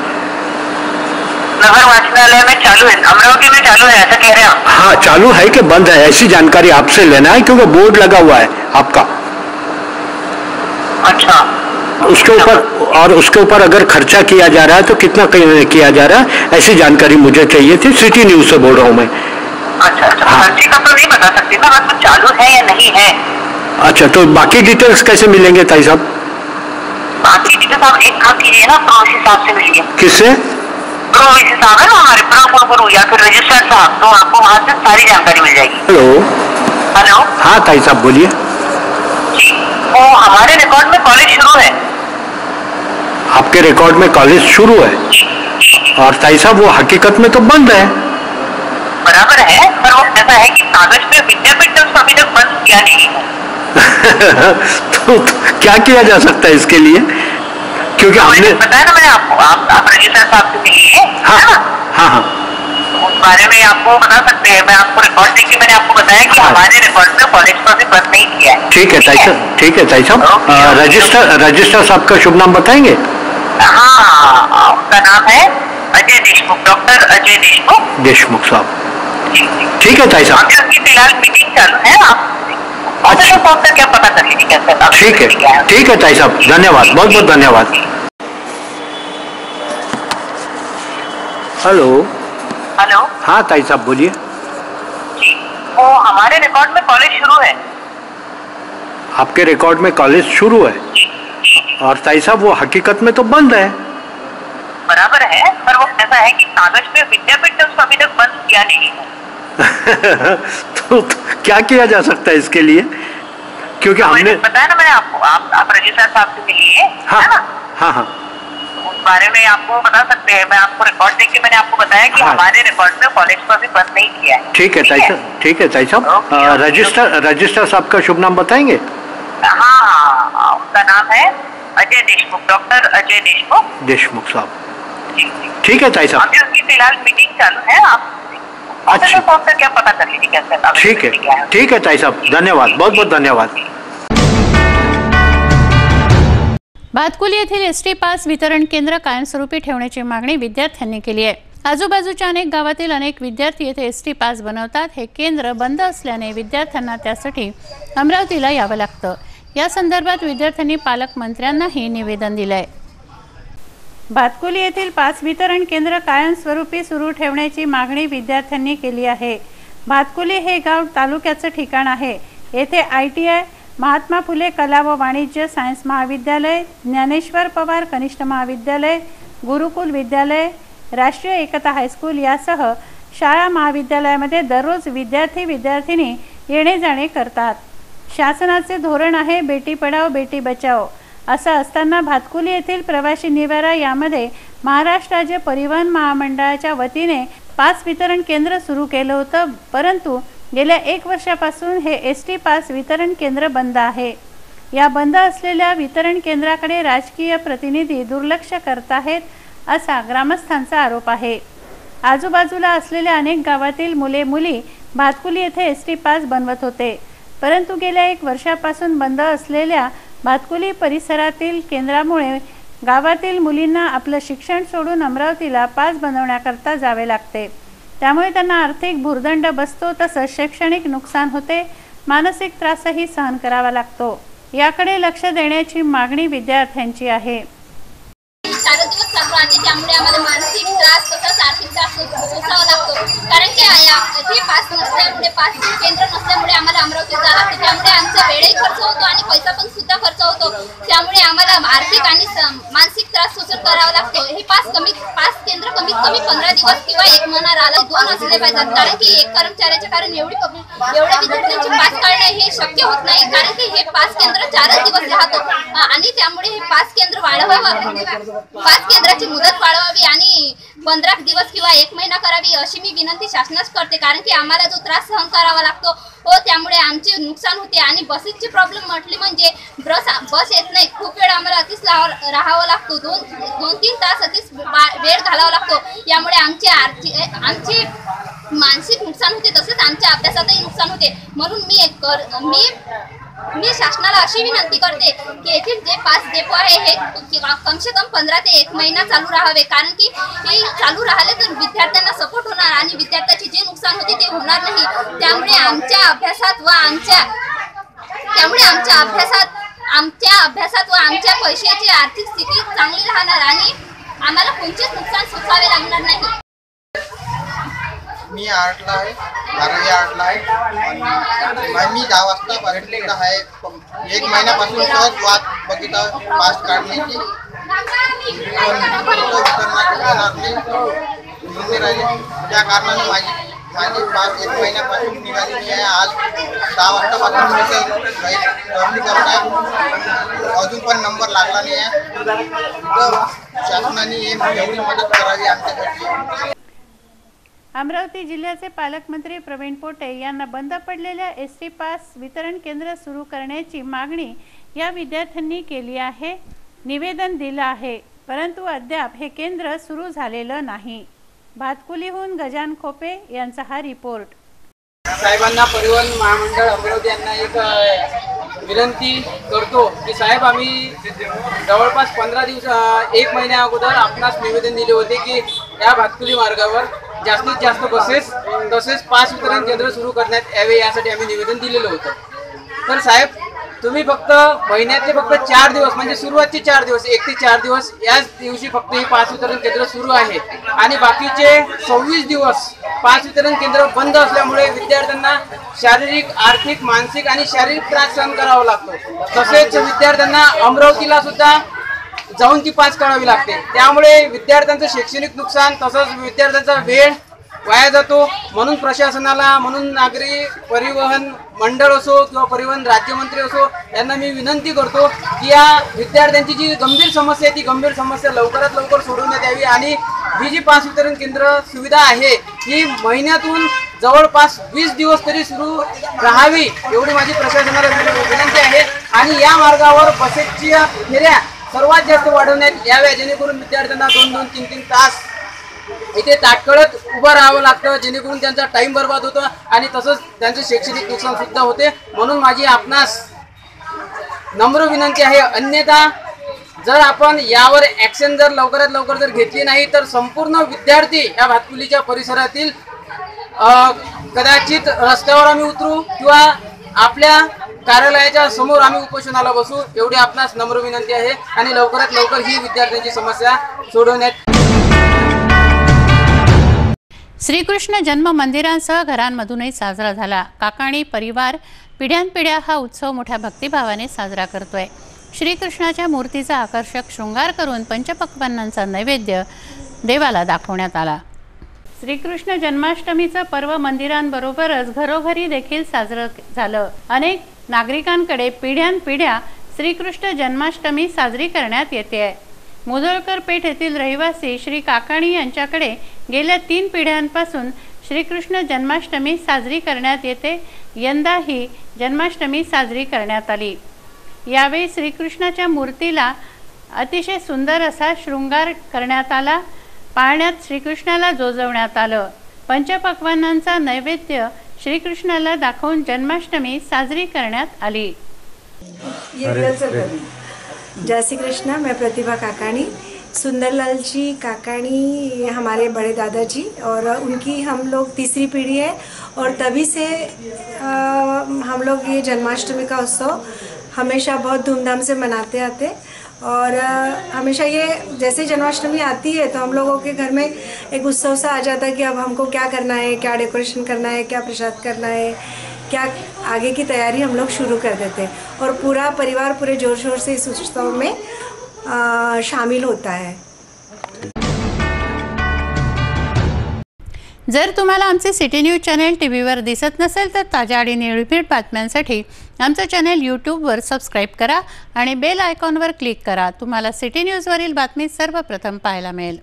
नगर वाचनालय में चालू है, अमरावती में चालू है, ऐसा कह रहे हैं आप? हाँ, चालू है कि बंद है, ऐसी जानकारी आपसे लेना है, क्योंकि बोर्ड लगा हुआ है आपका। अच्छा, उसके ऊपर, और उसके ऊपर अगर खर्चा किया जा रहा है तो कितना किया जा रहा है, ऐसी जानकारी मुझे चाहिए थी। सिटी न्यूज से बोल रहा हूँ मैं। अच्छा, खर्चे का तो नहीं बता सकती ना, बस चालू है या नहीं है। अच्छा, तो बाकी डिटेल्स कैसे मिलेंगे ताई साहब? बाकी डिटेल्स आप एक काम कीजिए ना, प्रोविसी साहब से मिलिए। किससे? प्रोविसी साहब है ना हमारे प्रो गुरु या फिर रजिस्ट्रार साहब, तो आपको वहाँ से सारी जानकारी मिल जाएगी। हेलो हेलो, हाँ ताई साहब बोलिए। जी, वो हमारे रिकॉर्ड में कॉलेज शुरू है। आपके रिकॉर्ड में कॉलेज शुरू है, और ताई साहब वो हकीकत में तो बंद है। बराबर है, पर वो ऐसा है कि कागज पे विद्यापीठ ने उसको अभी तक बंद किया नहीं है। तो क्या किया जा सकता है इसके लिए? क्योंकि हमने बताया ना मैंने आपको, आप रजिस्ट्रार साहब से मिलिए। हाँ हाँ हाँ, उस बारे में आपको बता सकते हैं। मैं आपको रिकॉर्ड देख के मैंने आपको बताया कि हमारे रिकॉर्ड में कॉलेज को अभी बंद नहीं किया है। ठीक है ताई साहब, ठीक है ताई साहब। रजिस्ट्रार साहब का शुभ नाम बताएंगे? हाँ, उसका नाम है अजय देशमुख, डॉक्टर अजय देशमुख। देशमुख साहब, ठीक है ताई साहब। अभी उसकी फिलहाल मीटिंग चालू है, आप अच्छा, क्या पता कर लीजिए। ठीक है, ठीक है ताई साहब, धन्यवाद, बहुत बहुत धन्यवाद। हेलो हेलो, हाँ ताई साहब बोलिए। जी, वो हमारे रिकॉर्ड में कॉलेज शुरू है। आपके रिकॉर्ड में कॉलेज शुरू है, और ताई साहब वो हकीकत में तो बंद है। बराबर है, पर वो ऐसा है कि कागज पे विद्यापीठ ने उसको अभी तक बंद किया नहीं है। तो क्या किया जा सकता है इसके लिए? क्योंकि हमने बताया ना मैंने आपको, आप रजिस्ट्रार साहब से मिलिए। हाँ हाँ हाँ, उस बारे में आपको बता सकते हैं। मैं आपको रिकॉर्ड देख के मैंने आपको बताया कि हमारे रिकॉर्ड में कॉलेज को अभी बंद नहीं किया है। ठीक है ताई साहब, ठीक है ताई साहब। रजिस्ट्रार साहब का शुभ नाम बताएंगे? हाँ, उसका नाम है अजय देशमुख, डॉक्टर अजय देशमुख। देशमुख साहब, ठीक है ताई साहब। अभी उसकी फिलहाल मीटिंग चालू है, आप अच्छा, क्या पता कर लीजिए कैसे। ठीक है, ठीक है ताई साहब, धन्यवाद, बहुत बहुत धन्यवाद। भातकुली येथील एसटी पास वितरण केंद्र कायमस्वरूपी ठेवण्याची मागणी विद्यार्थ्यांनी केली आहे। आजूबाजूच्या अनेक गावातील अनेक विद्यार्थी येथे एसटी पास बनवतात। हे केंद्र बंद असल्याने विद्यार्थ्यांना त्यासाठी अमरावतीला यावं लागतं। या संदर्भात विद्यार्थ्यांनी पालकमंत्र्यांनाही निवेदन दिलंय। भातकुली येथील पास वितरण केंद्र कायमस्वरूपी सुरू ठेवण्याची मागणी विद्यार्थ्यांनी केली आहे। भातकुली हे गाव तालुक्याचं ठिकाण आहे। येथे ITI, महात्मा फुले कला व वाणिज्य सायन्स महाविद्यालय, ज्ञानेश्वर पवार कनिष्ठ महाविद्यालय, गुरुकुल विद्यालय, राष्ट्रीय एकता हायस्कूल यासह शाळा महाविद्यालयामध्ये दररोज विद्यार्थी-विद्यार्थिनी येणे जाणे करतात। शासनाचे धोरण आहे बेटी पढाओ बेटी बचाओ। असं असताना भातकुली येथील प्रवासी निवारा यामध्ये महाराष्ट्र राज्य परिवहन महामंडळाच्या वतीने पास वितरण केंद्र सुरू केलं होतं, परंतु गेल्या 1 वर्षापासून हे ST पास वितरण केंद्र बंद आहे। या बंद असलेल्या वितरण केंद्राकडे राजकीय प्रतिनिधी दुर्लक्ष करत आहेत असा ग्रामस्थांचा आरोप आहे। आजूबाजूला असलेल्या अनेक गावातील मुले-मुली भातकुली येथे ST पास बनवत होते, परंतु गेल्या 1 वर्षापासून बंद असलेल्या भातकुली परिसरातील केंद्रामुळे गावातील मुलींना आपलं शिक्षण सोडून अमरावतीला पास बनवण्याकरता जावे लागते। त्यामुळे त्यांना आर्थिक भुर्दंड बसतो, तसंच शैक्षणिक नुकसान होते, मानसिक त्रासही सहन करावा लागतो। याकडे लक्ष देण्याची मागणी विद्यार्थ्यांची आहे। त्यामुळे आम्हाला मानसिक त्रास तसंच आर्थिक त्रास सोसावा लागतो, कारण की हे पास नसल्यामुळे पास केंद्र नसल्यामुळे आम्हाला अमरावतीत जावं लागतं। त्यामुळे आमचा वेळही खर्च होतो आणि पैसा पण सुद्धा खर्च होतो। त्यामुळे आम्हाला आर्थिक आणि मानसिक त्रास सोसून करावा लागतो। हे पास केंद्र कमीत कमी 15 दिवस किंवा 1 महिना राहिला 2 असले पाहिजेत, कारण की एक कर्मचाऱ्याच्या कारण एवढ्या विद्यार्थ्यांची पास काढणे हे शक्य होत नाही, कारण की हे पास केंद्र 4 दिवस राहतो आणि त्यामुळे हे पास केंद्र वाढवावं, पास केंद्राची मुदत वाढवावी आणि 15 दिवस किंवा 1 महिना करावी अशी मी विनंती शासनास करते, कारण की आम्हाला जो त्रास सहन करावा लागतो त्यामुळे आमचे नुकसान होते। आणि बसेसची प्रॉब्लेम म्हटली म्हणजे बस येत नाही, खूप वेळ आम्हाला अतिच राहावं लागतो, 2-3 तास अतिच वेळ घालावा लागतो। यामुळे आमचे मानसिक नुकसान होते, तसेच आमच्या अभ्यासातही नुकसान होते। म्हणून मी शासनाला अशी विनंती करते की येथील जे पास डेपो आहे हे कम से कम 15 ते 1 महिना चालू राहावे, कारण की हे चालू राहिले तर विद्यार्थ्यांना सपोर्ट होणार आणि विद्यार्थ्याचे जे नुकसान होते ते होणार नाही। त्यामुळे आमच्या अभ्यासात व आमच्या पैशाची आर्थिक स्थिती चांगली राहणार आणि आम्हाला कोणतेच नुकसान सोसावे लागणार नाही। मी आर्टला आहे, 12वी आर्टला आहे। मी 10 वाजता पर्यटन आहे। 1 महिन्यापासून सहज वाट बघितला पास काढण्याची त्या कारणाने माझी पास 1 महिन्यापासून निघालेली आहे। आज 10 वाजतापासून रद्दी करत आहे, अजून पण नंबर लागला नाही आहे, तर शासनाने एवढी मदत करावी आमच्यासाठी। अमरावती जिल्ह्याचे पालकमंत्री प्रवीण पोटे यांना बंद पडलेल्या ST पास वितरण केंद्र सुरू करण्याची मागणी या विद्यार्थ्यांनी केली आहे, निवेदन दिलं आहे, परंतु अद्याप हे केंद्र सुरू झालेलं नाही। भातकुलीहून गजान खोपे यांचा हा रिपोर्ट। साहेबांना परिवहन महामंडळ अमरावती यांना एक विनंती करतो की साहेब, आम्ही जवळपास 15 दिवस 1 महिन्या अगोदर आपणास निवेदन दिले होते की या भातकुली मार्गावर जास्तीत जास्त बसेस तसेच पास वितरण केंद्र सुरू करण्यात यावे, यासाठी आम्ही निवेदन दिलेलं होतं। तर साहेब, तुम्ही फक्त महिन्यातले फक्त 4 दिवस म्हणजे सुरुवातचे 4 दिवस 1 ते 4 दिवस याच दिवशी फक्त ही पास वितरण केंद्र सुरू आहे आणि बाकीचे 26 दिवस पास वितरण केंद्र बंद असल्यामुळे विद्यार्थ्यांना शारीरिक, आर्थिक, मानसिक आणि शारीरिक त्रास सहन करावा लागतो। तसेच विद्यार्थ्यांना अमरावतीला सुद्धा जाऊन ती पास काढावी लागते। त्यामुळे विद्यार्थ्यांचं शैक्षणिक नुकसान तसंच विद्यार्थ्यांचा वेळ वाया जातो। म्हणून प्रशासनाला, म्हणून नागरी परिवहन मंडळ असो किंवा परिवहन राज्यमंत्री असो यांना मी विनंती करतो की या विद्यार्थ्यांची जी गंभीर समस्या आहे ती गंभीर समस्या लवकरात लवकर सोडवण्यात यावी आणि ही जी पास वितरण केंद्र सुविधा आहे ही महिन्यातून जवळपास 20 दिवस तरी सुरू राहावी एवढी माझी प्रशासनाला विनंती आहे। आणि या मार्गावर बसेसची फेऱ्या सर्वात जास्त वाढवण्यात याव्या, जेणेकरून विद्यार्थ्यांना 2-2, 3-3 तास इथे ताटकळत उभं राहावं लागतं, जेणेकरून त्यांचा टाइम बर्बाद होतो आणि तसंच त्यांचे शैक्षणिक नुकसान सुद्धा होते। म्हणून माझी आपणास नम्र विनंती आहे, अन्यथा जर आपण यावर ॲक्शन जर लवकरात लवकर जर घेतली नाही तर संपूर्ण विद्यार्थी या भातकुलीच्या परिसरातील कदाचित रस्त्यावर आम्ही उतरू किंवा आपल्या कार्यालयाच्या समोर आम्ही उपोषणाला बसू एवढी आपणास नम्र विनंती आहे आणि लवकरात लवकर ही विद्यार्थ्यांची समस्या सोडवण्यात. श्रीकृष्ण जन्म मंदिरांसह घरांमधूनही साजरा झाला. काकाणी परिवार पिढ्यानपिढ्या हा उत्सव मोठ्या भक्तिभावाने साजरा करतोय. श्रीकृष्णाच्या मूर्तीचा आकर्षक शृंगार करून पंचपक्वान्नांचा नैवेद्य देवाला दाखवण्यात आला. श्रीकृष्ण जन्माष्टमीचं पर्व मंदिरांबरोबरच घरोघरी देखील साजरं झालं. अनेक नागरिकांकडे पिढ्यानपिढ्या श्रीकृष्ण जन्माष्टमी साजरी करण्यात येते. मुधोळकर पेठ येथील रहिवासी श्री काकाणी यांच्याकडे गेल्या 3 पिढ्यांपासून श्रीकृष्ण जन्माष्टमी साजरी करण्यात येते. यंदा ही जन्माष्टमी साजरी करण्यात आली. यावेळी श्रीकृष्णाच्या मूर्तीला अतिशय सुंदर असा शृंगार करण्यात आला. पाळण्यात श्रीकृष्णाला जोजवण्यात आलं. पंचपक्वान्नांचा नैवेद्य श्रीकृष्णाला दाखवून जन्माष्टमी साजरी करण्यात आली. जय श्री कृष्णा. मैं प्रतिभा काकाणी. सुंदरलाल जी काकाणी हमारे बड़े दादाजी और उनकी हम लोग तीसरी पीढ़ी है और तभी से हम लोग ये जन्माष्टमी का उत्सव हमेशा बहुत धूमधाम से मनाते आते और हमेशा ये जैसे जन्माष्टमी आती है तो हम लोगों के घर में एक उत्सव सा आ जाता है कि अब हमको क्या करना है, क्या डेकोरेशन करना है, क्या प्रसाद करना है, क्या आगे की तैयारी हम लोग शुरू कर देते हैं और पूरा परिवार पूरे जोर शोर से इस उत्सव में शामिल होता है. जर तुम्हाला आमचे सिटी न्यूज चॅनल टीव्हीवर दिसत नसेल तर ताज्या आणि निर्भीड बातम्यांसाठी आमचं चॅनल यूट्यूबवर सबस्क्राईब करा आणि बेल आयकॉनवर क्लिक करा. तुम्हाला सिटी न्यूजवरील बातमी सर्वप्रथम पाहायला मिळेल.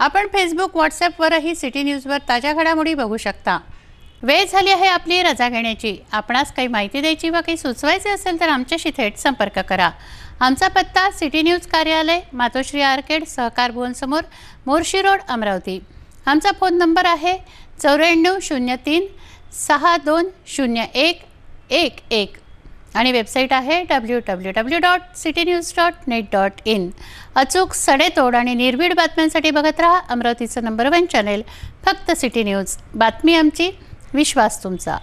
आपण फेसबुक व्हॉट्सॲपवरही सिटी न्यूजवर ताज्या घडामोडी बघू शकता. वेळ झाली आहे आपली रजा घेण्याची. आपणास काही माहिती द्यायची वा काही सुचवायचे असेल तर आमच्याशी थेट संपर्क करा. आमचा पत्ता सिटी न्यूज कार्यालय, मातोश्री आर्केड, सहकार भवन समोर, मोर्शी रोड, अमरावती. आमचा फोन नंबर आहे 9403 620111 आणि वेबसाईट आहे www.citynews.net.in. अचूक सडेतोड आणि निर्भीड बातम्यांसाठी बघत रहा अमरावतीचं नंबर 1 चॅनेल फक्त सिटी न्यूज. बातमी आमची, विश्वास तुमचा.